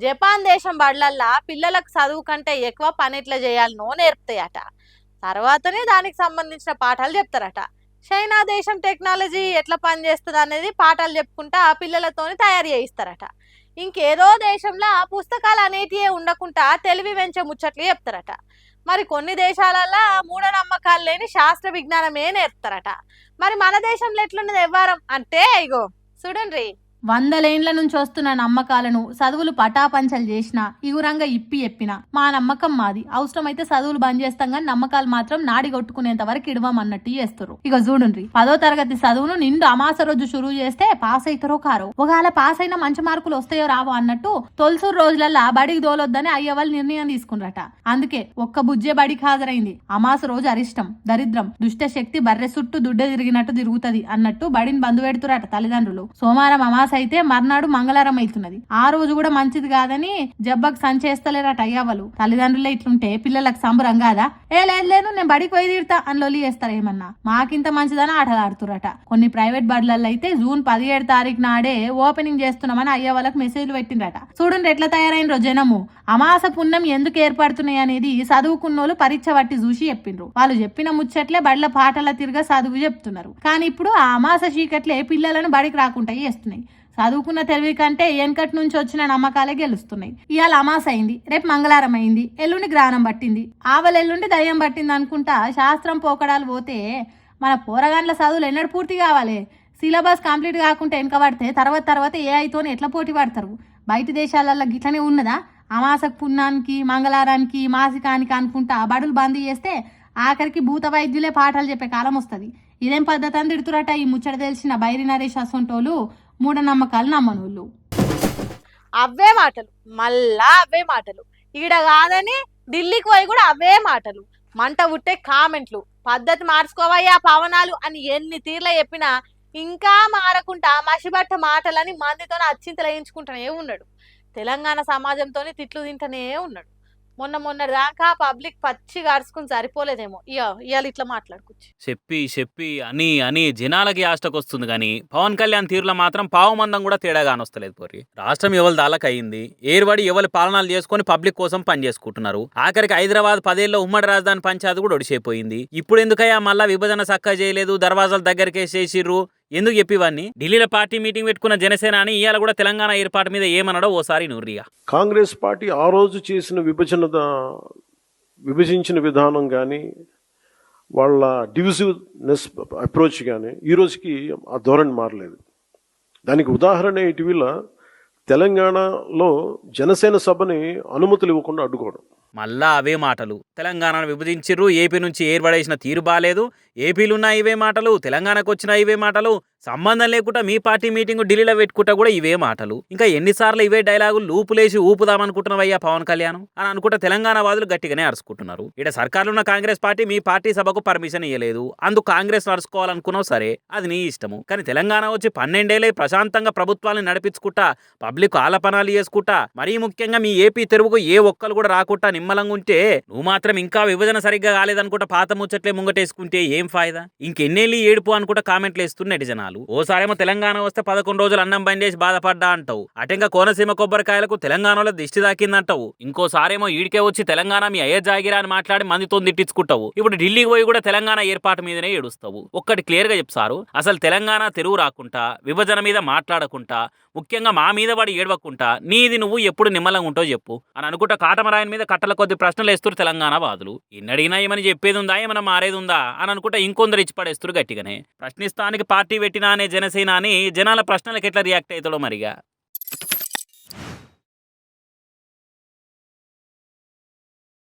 Japan దేశం బడులల్లా పిల్లలకు చదువు కంటే ఎక్కువ పని ఎట్లా చేయాలనో నేర్పుతాయట. తర్వాతనే దానికి సంబంధించిన పాఠాలు చెప్తారట. చైనా దేశం టెక్నాలజీ ఎట్లా పనిచేస్తుంది అనేది పాఠాలు చెప్పుకుంటా ఆ పిల్లలతోని తయారు చేయిస్తారట. ఇంకేదో దేశంలో పుస్తకాలు అనేటివే ఉండకుండా తెలివి పెంచే ముచ్చట్లు చెప్తారట. మరి కొన్ని దేశాలల్లో మూఢనమ్మకాలు లేని శాస్త్ర విజ్ఞానమే నేర్పుతారట. మరి మన దేశంలో ఎట్లున్నది వ్యవహారం అంటే ఇగో చూడండి. వందలేండ్ల నుంచి వస్తున్న నమ్మకాలను చదువులు పటాపంచలు చేసిన ఇగురంగా ఇప్పి చెప్పిన మా నమ్మకం మాది. అవసరమైతే చదువులు బంద్ చేస్తాం కానీ నమ్మకాలు మాత్రం నాడి కొట్టుకునేంత వరకు ఇడవమన్నట్టు చేస్తారు. ఇక చూడండి, 10వ తరగతి చదువును నిండు అమాస రోజు షురువు చేస్తే పాస్ అవుతారో కారో, ఒకవేళ పాస్ అయినా మంచి మార్కులు వస్తాయో రావో అన్నట్టు తొలసూరు రోజులల్లా బడికి దోలొద్దని అయ్య వాళ్ళు నిర్ణయం తీసుకున్నారట. అందుకే ఒక్క బుజ్జే బడికి హాజరైంది. అమాస రోజు అరిష్టం, దరిద్రం, దుష్ట శక్తి బర్రె చుట్టూ దుడ్డ తిరిగినట్టు తిరుగుతుంది అన్నట్టు బడిని బంధు పెడుతురట తల్లిదండ్రులు. సోమవారం అమాస అయితే మర్నాడు మంగళవారం అవుతున్నది. ఆ రోజు కూడా మంచిది కాదని జబ్బకు సంచేస్తలేరట అయ్యవలు. తల్లిదండ్రులే ఇట్లుంటే పిల్లలకు సంబరం కాదా? లేదు నేను బడికి పోయి తీరుతా అని లొల్లి చేస్తారు. ఏమన్నా మాకింత మంచిదని ఆటలు ఆడుతురట. కొన్ని ప్రైవేట్ బడులలో అయితే జూన్ 17 తారీఖు నాడే ఓపెనింగ్ చేస్తున్నామని అయ్యవాళ్ళకి మెసేజ్లు పెట్టిండ్రట. చూడండి ఎట్లా తయారైనరో జనము. అమాస పుణ్యం ఎందుకు ఏర్పడుతున్నాయి అనేది చదువుకున్నోళ్ళు పరీక్ష పట్టి చూసి చెప్పిండ్రు. వాళ్ళు చెప్పిన ముచ్చట్లే బడిల పాటల తిరిగా చదువు చెప్తున్నారు. కానీ ఇప్పుడు ఆ అమాస చీకట్లే పిల్లలను బడికి రాకుండా చేస్తున్నాయి. చదువుకున్న తెలివి కంటే వెనకటి నుంచి వచ్చిన నమ్మకాలే గెలుస్తున్నాయి. ఇవాళ అమాస అయింది, రేపు మంగళవారం అయింది, ఎల్లుండి గ్రహణం పట్టింది, ఆవలెల్లుండి దయ్యం పట్టింది అనుకుంటా శాస్త్రం పోకడాలు పోతే మన పోరగాండ్ల చదువులు ఎన్నడూ పూర్తి కావాలి. సిలబస్ కంప్లీట్ కాకుండా వెనక పడితే తర్వాత ఏఐతోని ఎట్లా పోటీ పడతారు? బయట దేశాలలో గిట్లనే ఉన్నదా? అమాసకు పుణ్యానికి మంగళవారానికి మాసికానికి అనుకుంటా బడులు బంద్ చేస్తే ఆఖరికి భూత వైద్యులే పాఠాలు చెప్పే కాలం వస్తుంది. ఇదేం పద్ధతి అని తిడుతురట ఈ ముచ్చట తెలిసిన బైరి నరేష్ అసొంటోళ్ళు మూఢనమ్మకాలు నమ్మనోళ్ళు. అవే మాటలు, మళ్ళా అవే మాటలు. ఈడ కాదని ఢిల్లీకి పోయి కూడా అవే మాటలు. మంట ఉట్టే కామెంట్లు. పద్ధతి మార్చుకోవయ్యా పవనాలు అని ఎన్ని తీర్ల చెప్పినా ఇంకా మారకుండా మసిబట్ట మాటలని మందితో అచ్చింతలు వేయించుకుంటూనే ఉన్నాడు. తెలంగాణ సమాజంతో తిట్లు తింటూనే ఉన్నాడు. మొన్న దాకా పబ్లిక్ పచ్చి గార్చుకుని సరిపోలేదేమో ఇవాళ ఇట్లా మాట్లాడుకోవచ్చు. చెప్పి అని జనాలకి ఆష్టకొస్తుంది కానీ పవన్ కళ్యాణ్ తీరులో మాత్రం పావుమందం కూడా తేడా కానొస్తలేదు. పోరి రాష్ట్రం ఎవరి దాలకు అయింది, ఏర్పడి ఎవరి పాలనాలు చేసుకొని పబ్లిక్ కోసం పనిచేసుకుంటున్నారు. ఆఖరికి హైదరాబాద్ 10 ఏళ్ళ ఉమ్మడి రాజధాని పంచాయతీ కూడా ఒడిసిపోయింది. ఇప్పుడు ఎందుకయ్యా మళ్ళా విభజన చక్కగా చేయలేదు, దర్వాజాలు దగ్గరికేసేసిర్రు, ఎందుకు చెప్పివన్నీ? ఢిల్లీలో పార్టీ మీటింగ్ పెట్టుకున్న జనసేన అని ఇవాళ కూడా తెలంగాణ ఏర్పాటు మీద ఏమన్నాడో ఓసారి నూర్రిగా. కాంగ్రెస్ పార్టీ ఆ రోజు చేసిన విభజించిన విధానం కానీ వాళ్ళ డివిజివ్నెస్ అప్రోచ్ కానీ ఈ రోజుకి ఆ ధోరణి మారలేదు. దానికి ఉదాహరణ ఇటీవల తెలంగాణలో జనసేన సభని అనుమతులు ఇవ్వకుండా అడ్డుకోవడం. మళ్ళా అవే మాటలు. తెలంగాణను విభజించిర్రు, ఏపీ నుంచి ఏర్పడేసిన తీరు బాలేదు, ఏపీలున్న ఇవే మాటలు, తెలంగాణకు వచ్చిన ఇవే మాటలు, సంబంధం లేకుండా మీ పార్టీ మీటింగ్ ఢిల్లీలో పెట్టుకుంటా కూడా ఇవే మాటలు. ఇంకా ఎన్నిసార్లు ఇవే డైలాగులు లూపులేసి ఊపుదామనుకుంటున్నావయ్యా పవన్ కళ్యాణ్ అని అనుకుంటే తెలంగాణ వాదులు గట్టిగానే అరుచుకుంటున్నారు. ఇక్కడ సర్కారులో ఉన్న కాంగ్రెస్ పార్టీ మీ పార్టీ సభకు పర్మిషన్ ఇవ్వలేదు, అందుకు కాంగ్రెస్ నడుచుకోవాలనుకున్నావు సరే, అది నీ ఇష్టము. కానీ తెలంగాణ వచ్చి 12 ఏళ్ళే ప్రశాంతంగా ప్రభుత్వాన్ని నడిపించుకుంటా పబ్లిక్ ఆలపనాలు చేసుకుంటా మరీ ముఖ్యంగా మీ ఏపీ తెరువుకు ఏ ఒక్కరు కూడా రాకుండా నిమ్మలంగా ఉంటే నువ్వు మాత్రం ఇంకా విభజన సరిగ్గా కాలేదనుకుంటా పాత ముచ్చట్లే ముంగటేసుకుంటే ఏం ఫాయిదా? ఇంకెన్నేళ్ళు ఏడుపు అనుకుంటా కామెంట్లు వేస్తున్న జనాలు. ఓసారేమో తెలంగాణ వస్తే 11 రోజులు అన్నం బండేసి బాధపడ్డా అంటావు, అటెంగా కోనసీమ కొబ్బరికాయలకు తెలంగాణలో దిష్టి తాకిందంటావు, ఇంకోసారేమో ఈడికే వచ్చి తెలంగాణ మీ అయ్య జాగిరా అని మాట్లాడి మందితో తిట్టించుకుంటావు. ఇప్పుడు ఢిల్లీకి పోయి కూడా తెలంగాణ ఏర్పాటు మీదనే ఏడుస్తావు. ఒక్కటి క్లియర్ గా చెప్తారు, అసలు తెలంగాణ తెరువు రాకుండా విభజన మీద మాట్లాడకుండా ముఖ్యంగా మా మీద వాడు ఏడవకుండా నీది నువ్వు ఎప్పుడు నిమ్మలంగా ఉంటావు చెప్పు అని అనుకుంటా కాటమరాయన మీద కట్టల కొద్ది ప్రశ్నలు వేస్తారు తెలంగాణ వాదులు. ఎన్నడిగినా ఏమని చెప్పేది ఉందా, ఏమైనా మారేది ఉందా అని అనుకుంటా ఇంకొందరు ఇచ్చి పడేస్తారు గట్టిగానే. ప్రశ్నిస్తానికి పార్టీ పెట్టినా అనే జనసేన అని జనాల ప్రశ్నలకు ఎట్లా రియాక్ట్ అవుతాడో మరిగా.